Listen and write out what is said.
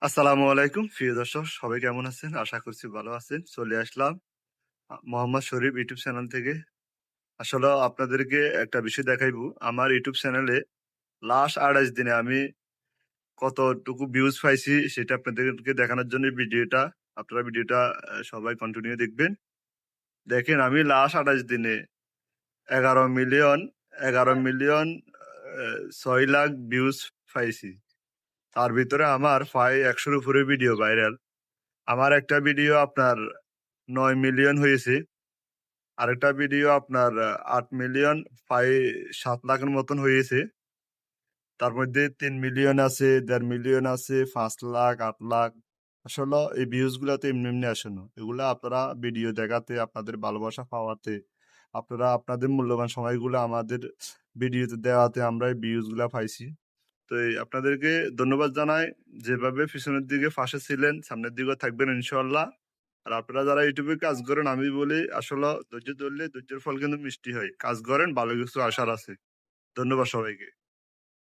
আসসালামু আলাইকুম প্রিয় দর্শক, সবাই কেমন আছেন? আশা করছি ভালো আছেন। চলে আসলাম মোহাম্মদ শরীফ ইউটিউব চ্যানেল থেকে। আসলে আপনাদেরকে একটা বিষয় দেখাইবো। আমার ইউটিউব চ্যানেলে লাস্ট ২৮ দিনে আমি কতটুকু ভিউজ পাইছি সেটা আপনাদেরকে দেখানোর জন্য ভিডিওটা। আপনারা ভিডিওটা সবাই কন্টিনিউ দেখবেন। দেখেন, আমি লাস্ট ২৮ দিনে ১১ মিলিয়ন ১১ মিলিয়ন ৬ লাখ ভিউজ পাইছি। তার ভিতরে আমার প্রায় ১০০-র উপরে ভিডিও ভাইরাল। আমার একটা ভিডিও আপনার ৯ মিলিয়ন হয়েছে। আরেকটা ভিডিও আপনার ৮ মিলিয়ন ৭ লাখের মতন হয়েছে। তার মধ্যে ৩ মিলিয়ন আছে, ১.৫ মিলিয়ন আছে, ৫ লাখ, ৮ লাখ। আসলে এই ভিউজ গুলা তো এমনি আসে না। এগুলা আপনারা ভিডিও দেখাতে, আপনাদের ভালোবাসা পাওয়াতে, আপনারা আপনাদের মূল্যবান সময়গুলো আমাদের ভিডিওতে দেওয়াতে আমরা এই ভিউজ গুলা পাইছি। তো আপনাদেরকে ধন্যবাদ জানাই। যেভাবে পিছনের দিকে পাশে ছিলেন, সামনের দিকেও থাকবেন ইনশাআল্লাহ। আর আপনারা যারা ইউটিউবে কাজ করেন, আমি বলি আসলে ধৈর্য ধরলে ধৈর্যের ফল কিন্তু মিষ্টি হয়। কাজ করেন, ভালো কিছু আশার আছে। ধন্যবাদ সবাইকে।